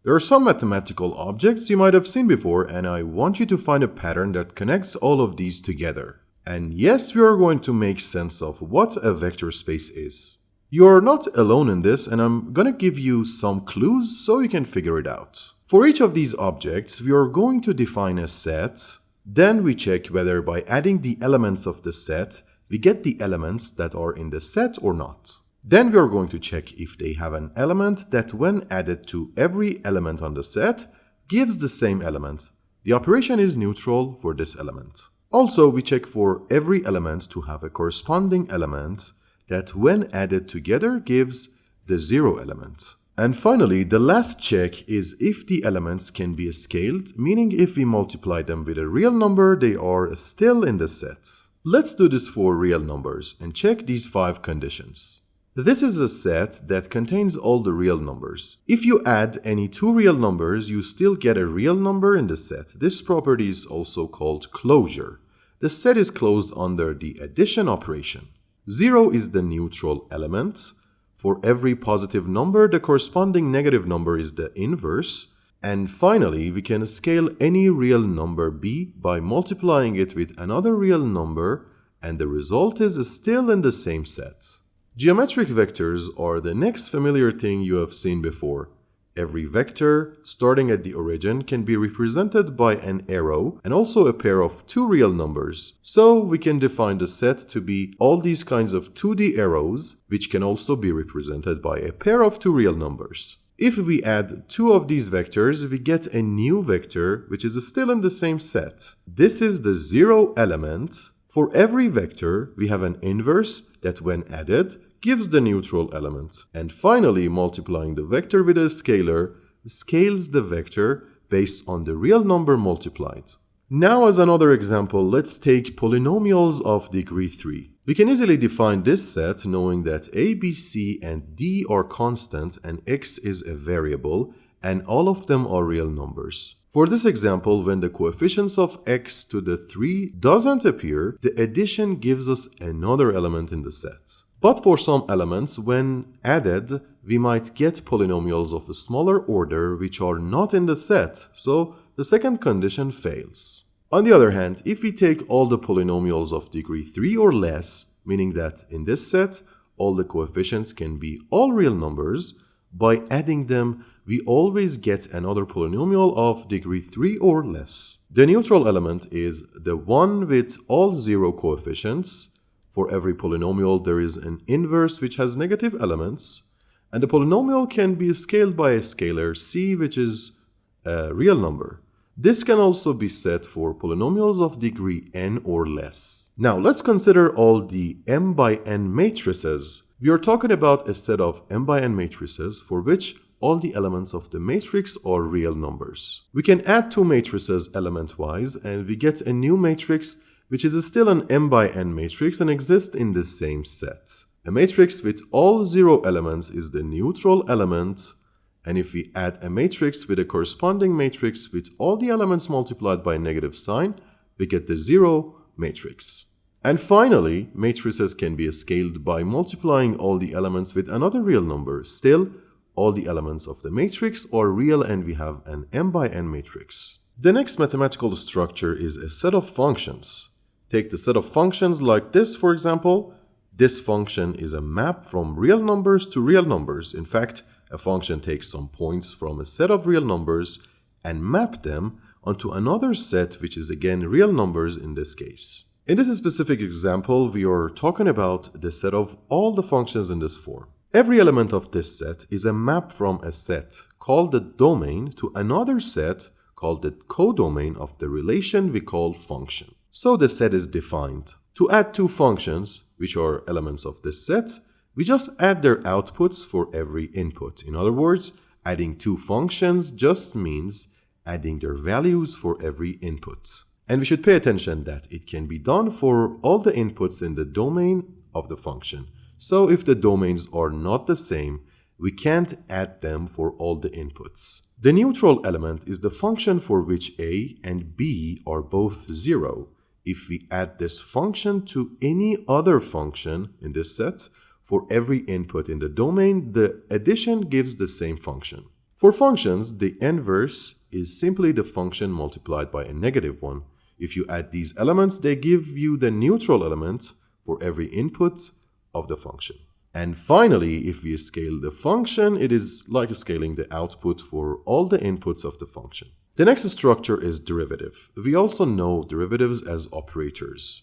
There are some mathematical objects you might have seen before, and I want you to find a pattern that connects all of these together. And yes, we are going to make sense of what a vector space is. You are not alone in this, and I'm going to give you some clues so you can figure it out. For each of these objects, we are going to define a set. Then we check whether by adding the elements of the set, we get the elements that are in the set or not. Then we are going to check if they have an element that when added to every element on the set gives the same element. The operation is neutral for this element. Also, we check for every element to have a corresponding element that when added together gives the zero element. And finally, the last check is if the elements can be scaled, meaning if we multiply them with a real number, they are still in the set. Let's do this for real numbers and check these 5 conditions. This is a set that contains all the real numbers. If you add any 2 real numbers, you still get a real number in the set. This property is also called closure. The set is closed under the addition operation. 0 is the neutral element. For every positive number, the corresponding negative number is the inverse. And finally, we can scale any real number b by multiplying it with another real number, and the result is still in the same set. Geometric vectors are the next familiar thing you have seen before. Every vector, starting at the origin, can be represented by an arrow and also a pair of 2 real numbers. So we can define the set to be all these kinds of 2D arrows, which can also be represented by a pair of 2 real numbers. If we add 2 of these vectors, we get a new vector, which is still in the same set. This is the 0 element. For every vector, we have an inverse that when added gives the neutral element. And finally, multiplying the vector with a scalar scales the vector based on the real number multiplied. Now, as another example, let's take polynomials of degree 3. We can easily define this set knowing that a, b, c, and d are constant and x is a variable, and all of them are real numbers. For this example, when the coefficients of x to the 3 doesn't appear, the addition gives us another element in the set. But for some elements, when added, we might get polynomials of a smaller order which are not in the set, so the second condition fails. On the other hand, if we take all the polynomials of degree 3 or less, meaning that in this set, all the coefficients can be all real numbers, by adding them, we always get another polynomial of degree 3 or less. The neutral element is the one with all 0 coefficients. For every polynomial, there is an inverse which has negative elements, and the polynomial can be scaled by a scalar c, which is a real number. This can also be set for polynomials of degree n or less. Now, let's consider all the m by n matrices. We are talking about a set of m by n matrices for which all the elements of the matrix are real numbers. We can add 2 matrices element-wise, and we get a new matrix which is still an m by n matrix and exists in the same set. A matrix with all 0 elements is the neutral element, and if we add a matrix with a corresponding matrix with all the elements multiplied by a negative sign, we get the 0 matrix. And finally, matrices can be scaled by multiplying all the elements with another real number. Still, all the elements of the matrix are real and we have an m by n matrix. The next mathematical structure is a set of functions. Take the set of functions like this, for example. This function is a map from real numbers to real numbers. In fact, a function takes some points from a set of real numbers and map them onto another set, which is again real numbers in this case. In this specific example, we are talking about the set of all the functions in this form. Every element of this set is a map from a set called the domain to another set called the codomain of the relation we call function. So the set is defined. To add 2 functions, which are elements of this set, we just add their outputs for every input. In other words, adding 2 functions just means adding their values for every input. And we should pay attention that it can be done for all the inputs in the domain of the function. So if the domains are not the same, we can't add them for all the inputs. The neutral element is the function for which a and b are both 0. If we add this function to any other function in this set, for every input in the domain, the addition gives the same function. For functions, the inverse is simply the function multiplied by a negative one. If you add these elements, they give you the neutral element for every input of the function. And finally, if we scale the function, it is like scaling the output for all the inputs of the function. The next structure is derivative. We also know derivatives as operators.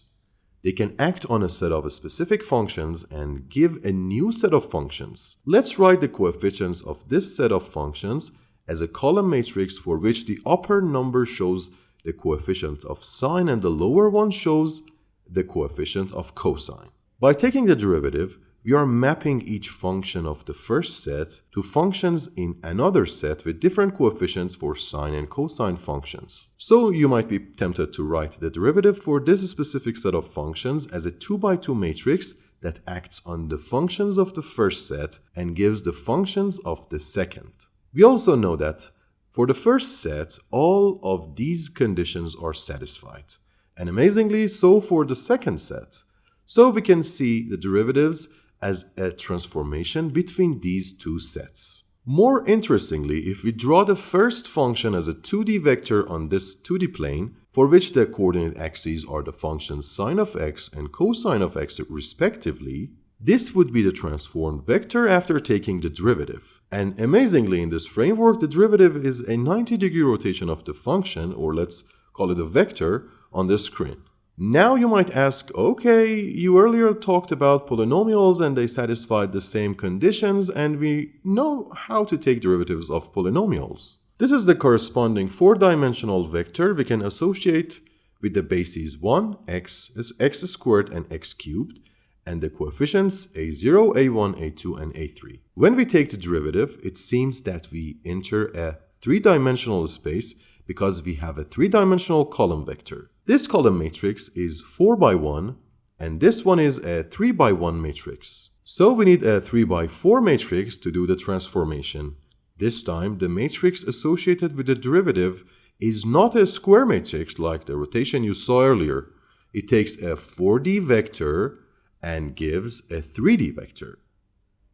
They can act on a set of specific functions and give a new set of functions. Let's write the coefficients of this set of functions as a column matrix for which the upper number shows the coefficient of sine and the lower one shows the coefficient of cosine. By taking the derivative, we are mapping each function of the first set to functions in another set with different coefficients for sine and cosine functions. So you might be tempted to write the derivative for this specific set of functions as a 2x2 matrix that acts on the functions of the first set and gives the functions of the second. We also know that for the first set, all of these conditions are satisfied. And amazingly, so for the second set. So we can see the derivatives as a transformation between these two sets. More interestingly, if we draw the first function as a 2D vector on this 2D plane, for which the coordinate axes are the functions sine of x and cosine of x respectively, this would be the transformed vector after taking the derivative. And amazingly, in this framework, the derivative is a 90-degree rotation of the function, or let's call it a vector, on the screen. Now you might ask, okay, you earlier talked about polynomials and they satisfied the same conditions, and we know how to take derivatives of polynomials. This is the corresponding 4-dimensional vector we can associate with the bases 1, x squared and x cubed, and the coefficients a0, a1, a2, and a3. When we take the derivative, it seems that we enter a 3-dimensional space because we have a 3-dimensional column vector. This column matrix is 4x1 and this one is a 3x1 matrix. So we need a 3x4 matrix to do the transformation. This time the matrix associated with the derivative is not a square matrix like the rotation you saw earlier. It takes a 4D vector and gives a 3D vector.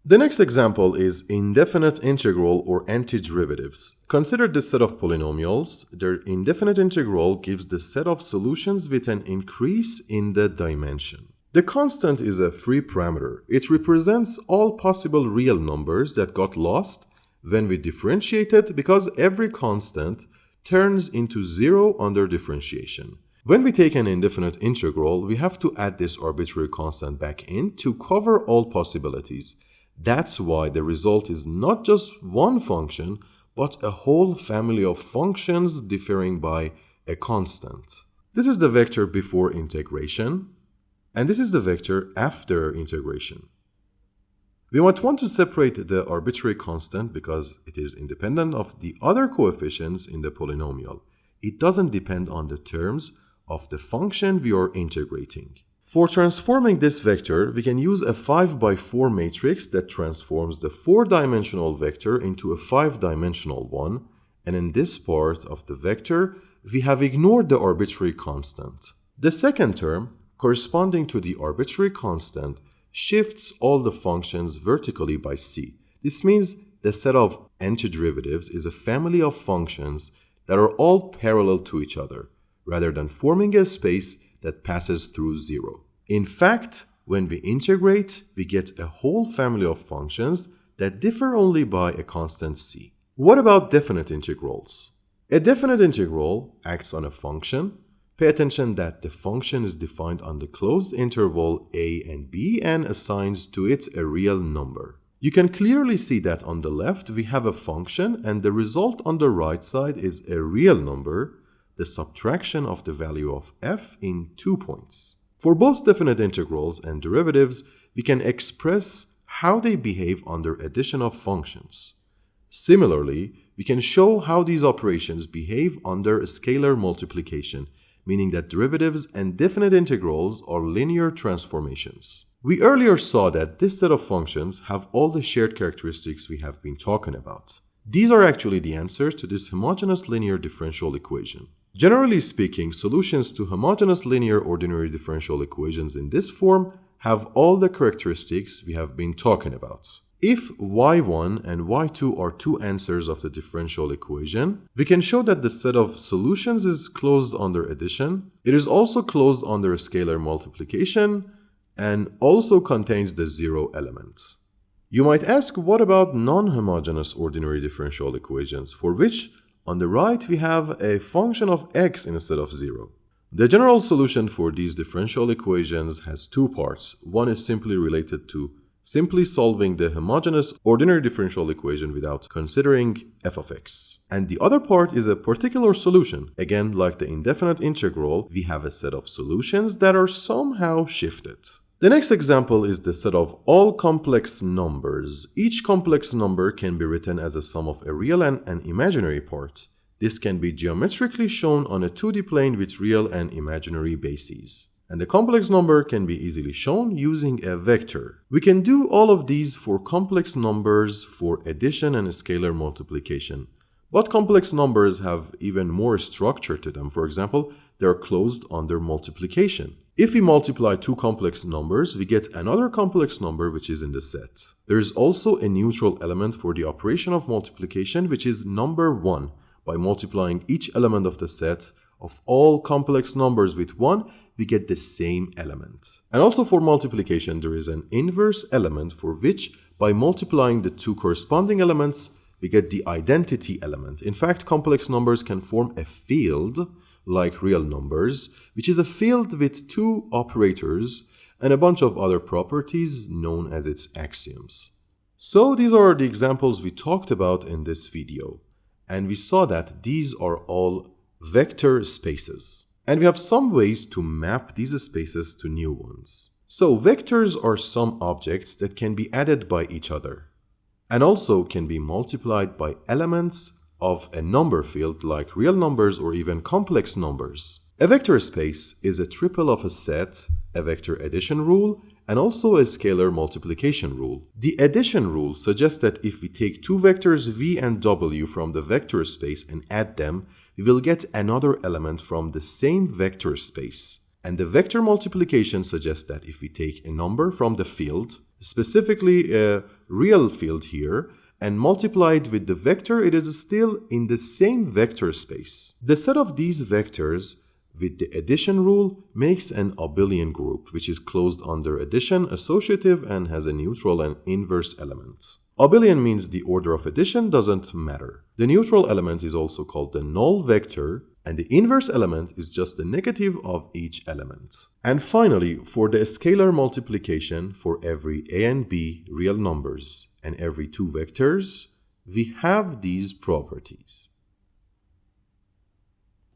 The next example is indefinite integral or antiderivatives. Consider this set of polynomials. Their indefinite integral gives the set of solutions with an increase in the dimension. The constant is a free parameter. It represents all possible real numbers that got lost when we differentiated because every constant turns into 0 under differentiation. When we take an indefinite integral, we have to add this arbitrary constant back in to cover all possibilities. That's why the result is not just one function, but a whole family of functions differing by a constant. This is the vector before integration, and this is the vector after integration. We might want to separate the arbitrary constant because it is independent of the other coefficients in the polynomial. It doesn't depend on the terms of the function we are integrating. For transforming this vector, we can use a 5x4 matrix that transforms the 4-dimensional vector into a 5-dimensional one, and in this part of the vector, we have ignored the arbitrary constant. The second term, corresponding to the arbitrary constant, shifts all the functions vertically by c. This means the set of antiderivatives is a family of functions that are all parallel to each other, rather than forming a space that passes through 0. In fact, when we integrate, we get a whole family of functions that differ only by a constant c. What about definite integrals? A definite integral acts on a function. Pay attention that the function is defined on the closed interval a and b and assigns to it a real number. You can clearly see that on the left we have a function and the result on the right side is a real number, the subtraction of the value of f in 2 points. For both definite integrals and derivatives, we can express how they behave under addition of functions. Similarly, we can show how these operations behave under scalar multiplication, meaning that derivatives and definite integrals are linear transformations. We earlier saw that this set of functions have all the shared characteristics we have been talking about. These are actually the answers to this homogeneous linear differential equation. Generally speaking, solutions to homogeneous linear ordinary differential equations in this form have all the characteristics we have been talking about. If y1 and y2 are two answers of the differential equation, we can show that the set of solutions is closed under addition. It is also closed under scalar multiplication and also contains the zero element. You might ask, what about non-homogeneous ordinary differential equations, for which on the right we have a function of x instead of 0. The general solution for these differential equations has two parts. One is simply related to simply solving the homogeneous ordinary differential equation without considering f of x. And the other part is a particular solution. Again, like the indefinite integral, we have a set of solutions that are somehow shifted. The next example is the set of all complex numbers. Each complex number can be written as a sum of a real and an imaginary part. This can be geometrically shown on a 2D plane with real and imaginary bases. And the complex number can be easily shown using a vector. We can do all of these for complex numbers for addition and scalar multiplication. But complex numbers have even more structure to them. For example, they are closed under multiplication. If we multiply two complex numbers, we get another complex number which is in the set. There is also a neutral element for the operation of multiplication, which is number 1. By multiplying each element of the set of all complex numbers with 1, we get the same element. And also for multiplication, there is an inverse element for which, by multiplying the two corresponding elements, we get the identity element. In fact, complex numbers can form a field like real numbers, which is a field with two operators and a bunch of other properties known as its axioms. So these are the examples we talked about in this video. And we saw that these are all vector spaces. And we have some ways to map these spaces to new ones. So vectors are some objects that can be added by each other, and also can be multiplied by elements of a number field like real numbers or even complex numbers. A vector space is a triple of a set, a vector addition rule, and also a scalar multiplication rule. The addition rule suggests that if we take two vectors v and w from the vector space and add them, we will get another element from the same vector space. And the vector multiplication suggests that if we take a number from the field, specifically a real field here, and multiply it with the vector, it is still in the same vector space. The set of these vectors with the addition rule makes an abelian group, which is closed under addition, associative, and has a neutral and inverse element. Abelian means the order of addition doesn't matter. The neutral element is also called the null vector, and the inverse element is just the negative of each element. And finally, for the scalar multiplication for every a and b real numbers and every two vectors, we have these properties.